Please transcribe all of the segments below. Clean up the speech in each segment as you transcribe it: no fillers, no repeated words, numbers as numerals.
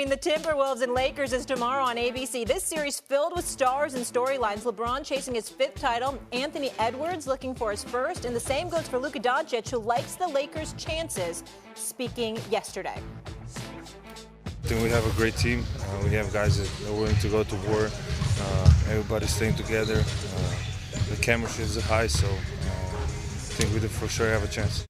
The Timberwolves and Lakers is tomorrow on ABC. This series filled with stars and storylines. LeBron chasing his 5th title. Anthony Edwards looking for his 1st. And the same goes for Luka Doncic, who likes the Lakers' chances, speaking yesterday. I think we have a great team. We have guys that are willing to go to war. Everybody's staying together. The chemistry is high, so I think we for sure have a chance.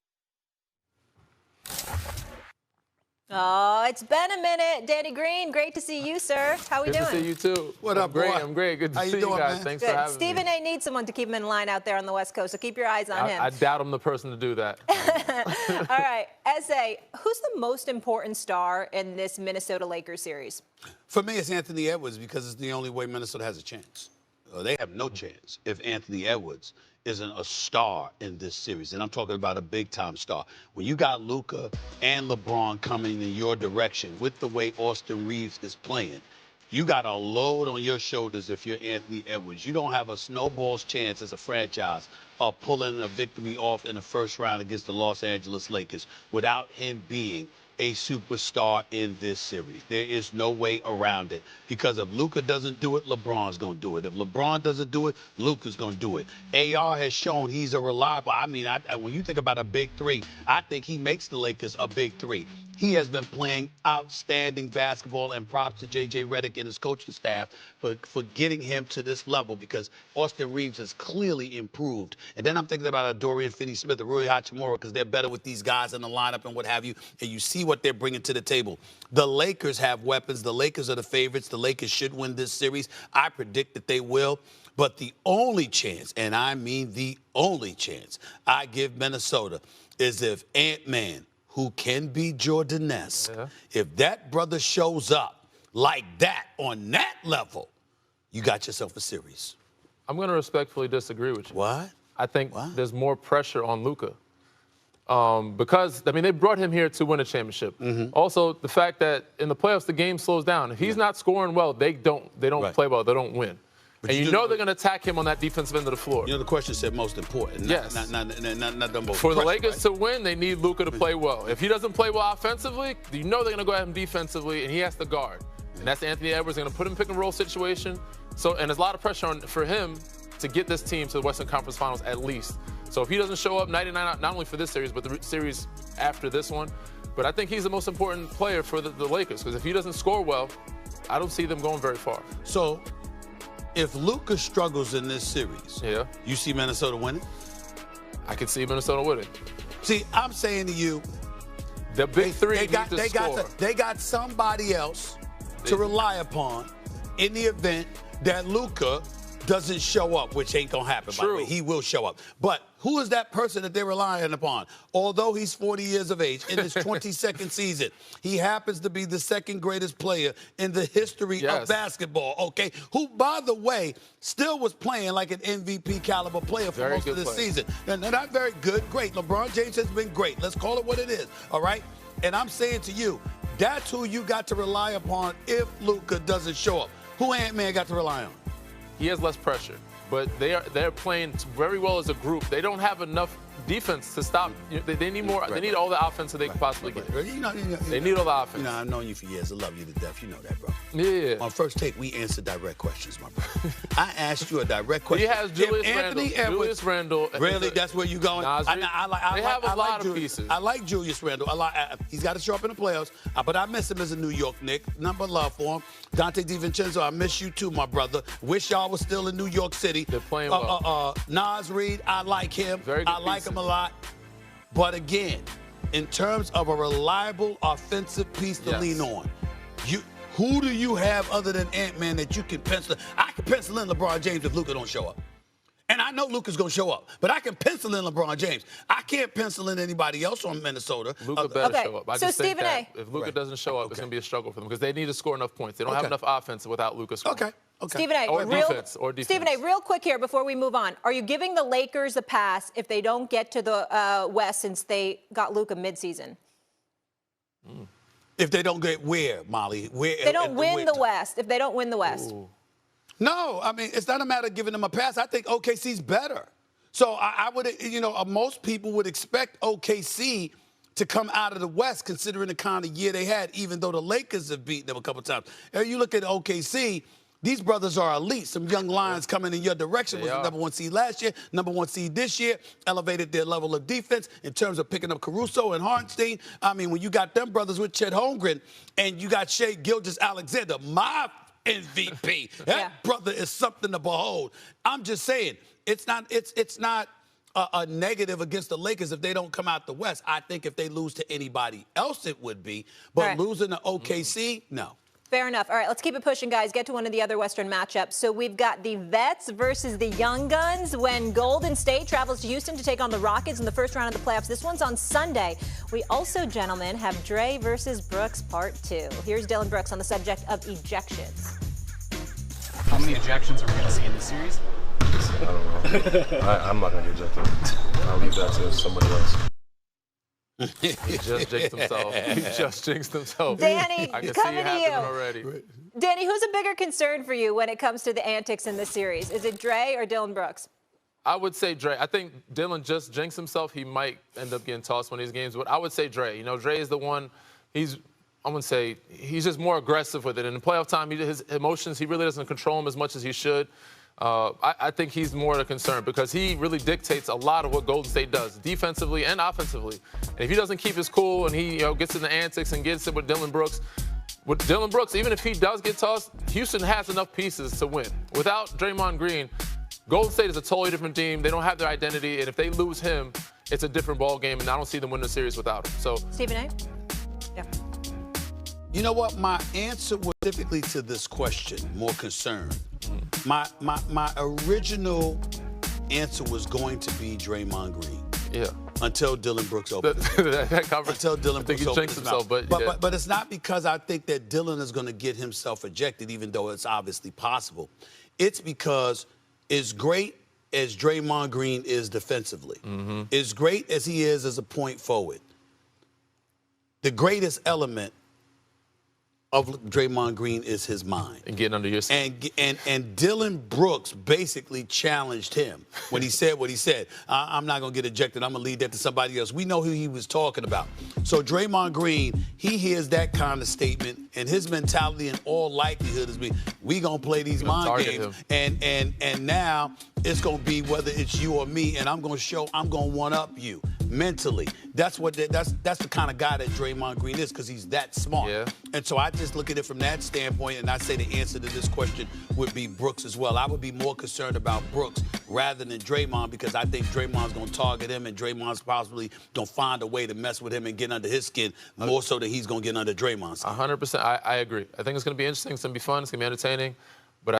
Oh, it's been a minute. Danny Green, great to see you, sir. How we doing? Good to see you, too. What up, great. boy? I'm great. Good to see you doing, guys. man? Thanks Good. for having Stephen me. A. needs someone to keep him in line out there on the West Coast, so keep your eyes on him. I doubt I'm the person to do that. All right, S.A., who's the most important star in this Minnesota Lakers series? For me, it's Anthony Edwards because it's the only way Minnesota has a chance. They have no chance if Anthony Edwards isn't a star in this series. And I'm talking about a big-time star. When you got Luka and LeBron coming in your direction with the way Austin Reeves is playing, you got a load on your shoulders if you're Anthony Edwards. You don't have a snowball's chance as a franchise of pulling a victory off in the first round against the Los Angeles Lakers without him being a superstar in this series. There is no way around it. Because if Luka doesn't do it, LeBron's going to do it. If LeBron doesn't do it, Luka's going to do it. AR has shown he's a reliable. I mean, when you think about a big three, I think he makes the Lakers a big three. He has been playing outstanding basketball, and props to J.J. Redick and his coaching staff for getting him to this level because Austin Reeves has clearly improved. And then I'm thinking about Dorian Finney-Smith, Rui Hachimura, because they're better with these guys in the lineup and what have you, and you see what they're bringing to the table. The Lakers have weapons. The Lakers are the favorites. The Lakers should win this series. I predict that they will. But the only chance, and I mean the only chance, I give Minnesota is if Ant-Man, who can be Jordan-esque, if that brother shows up like that on that level, you got yourself a series. I'm going to respectfully disagree with you. What? I think there's more pressure on Luka. Because, I mean, they brought him here to win a championship. Also, the fact that in the playoffs, the game slows down. If he's not scoring well, they don't play well. They don't win. But and you know they're going to attack him on that defensive end of the floor. You know, the question said most important. Yes. Not the most For the Lakers to win, they need Luka to play well. If he doesn't play well offensively, you know they're going to go at him defensively, and he has to guard. And that's Anthony Edwards. They're going to put him in pick and roll situation. So, and there's a lot of pressure for him to get this team to the Western Conference Finals at least. So if he doesn't show up 99, not only for this series, but the series after this one, but I think he's the most important player for the Lakers, because if he doesn't score well, I don't see them going very far. So if Luka struggles in this series, you see Minnesota winning? I can see Minnesota winning. See, I'm saying to you, the big three they got somebody else to rely upon in the event that Luka doesn't show up, which ain't going to happen, by the way. He will show up. But who is that person that they're relying upon? Although he's 40 years of age, in his 22nd season, he happens to be the second greatest player in the history of basketball, okay? Who, by the way, still was playing like an MVP caliber player for most of this season. And not very good, great. LeBron James has been great. Let's call it what it is, all right? And I'm saying to you, that's who you got to rely upon if Luka doesn't show up. Who Ant-Man got to rely on? He has less pressure, but they're playing very well as a group. They don't have enough defense to stop. They need more. They need all the offense that they can possibly get. They need all the offense. You know, I've known you for years. I love you to death. You know that, bro. Yeah. On First Take, we answer direct questions, my brother. I asked you a direct question. He has Julius Randle. Really? That's where you going? They have a lot of pieces. I like Julius Randle. He's got to show up in the playoffs, but I miss him as a New York Knick. Number of love for him. Dante DiVincenzo, I miss you too, my brother. Wish y'all was still in New York City. They're playing well. Nas Reed, I like him. I like him a lot. But again, in terms of a reliable offensive piece to lean on, who do you have other than Ant-Man that you can pencil? I can pencil in LeBron James if Luka don't show up. And I know Luka's going to show up, but I can pencil in LeBron James. I can't pencil in anybody else on Minnesota. Luka better show up. I just think that A. if Luka doesn't show up, it's going to be a struggle for them because they need to score enough points. They don't have enough offense without Luka scoring. Okay. Stephen A. Or defense. Stephen A. Real quick here before we move on. Are you giving the Lakers a pass if they don't get to the West since they got Luka midseason? If they don't get where, Molly? Where? They don't win the West. If they don't win the West. Ooh. No, I mean, it's not a matter of giving them a pass. I think OKC's better. So I would, most people would expect OKC to come out of the West, considering the kind of year they had, even though the Lakers have beaten them a couple times. And you look at OKC, these brothers are elite. Some young lions coming in your direction. Was the number 1 seed last year, number 1 seed this year, elevated their level of defense in terms of picking up Caruso and Hartenstein. I mean, when you got them brothers with Chet Holmgren and you got Shai Gilgeous-Alexander, my MVP, that brother is something to behold. I'm just saying, it's not a negative against the Lakers if they don't come out the West. I think if they lose to anybody else, it would be. But losing to OKC, no. Fair enough. All right, let's keep it pushing, guys. Get to one of the other Western matchups. So we've got the vets versus the young guns when Golden State travels to Houston to take on the Rockets in the first round of the playoffs. This one's on Sunday. We also, gentlemen, have Dre versus Brooks Part 2. Here's Dillon Brooks on the subject of ejections. How many ejections are we going to see in this series? I don't know. I'm not going to get ejected. I'll leave that to somebody else. He just jinxed himself. He just jinxed himself. Danny, I can coming see it to you. happening already. Danny, who's a bigger concern for you when it comes to the antics in this series? Is it Dre or Dillon Brooks? I would say Dre. I think Dillon just jinxed himself. He might end up getting tossed one of these games, but I would say Dre. You know, Dre is the one. I'm going to say he's just more aggressive with it. In the playoff time, his emotions, he really doesn't control them as much as he should. I think he's more the concern because he really dictates a lot of what Golden State does, defensively and offensively. And if he doesn't keep his cool and he gets in the antics and gets it with Dillon Brooks, even if he does get tossed, Houston has enough pieces to win. Without Draymond Green, Golden State is a totally different team. They don't have their identity, and if they lose him, it's a different ball game, and I don't see them winning the series without him. So, Stephen A? Yeah. You know what? My answer was specifically to this question, more concerned. My original answer was going to be Draymond Green. Yeah. Until Dillon Brooks opened. Until Dillon Brooks opened his mouth. But it's not because I think that Dillon is going to get himself ejected, even though it's obviously possible. It's because as great as Draymond Green is defensively, as great as he is as a point forward, the greatest element of Draymond Green is his mind. And getting under your skin. And Dillon Brooks basically challenged him when he said what he said. I'm not going to get ejected. I'm going to leave that to somebody else. We know who he was talking about. So Draymond Green, he hears that kind of statement, and his mentality in all likelihood is we going to play these mind games. And now it's going to be whether it's you or me, and I'm going to one-up you mentally. That's the kind of guy that Draymond Green is because he's that smart. Yeah. And so I just look at it from that standpoint, and I say the answer to this question would be Brooks as well. I would be more concerned about Brooks rather than Draymond because I think Draymond's going to target him, and Draymond's possibly going to find a way to mess with him and get under his skin more so than he's going to get under Draymond's skin. 100%. I agree. I think it's going to be interesting. It's going to be fun. It's going to be entertaining.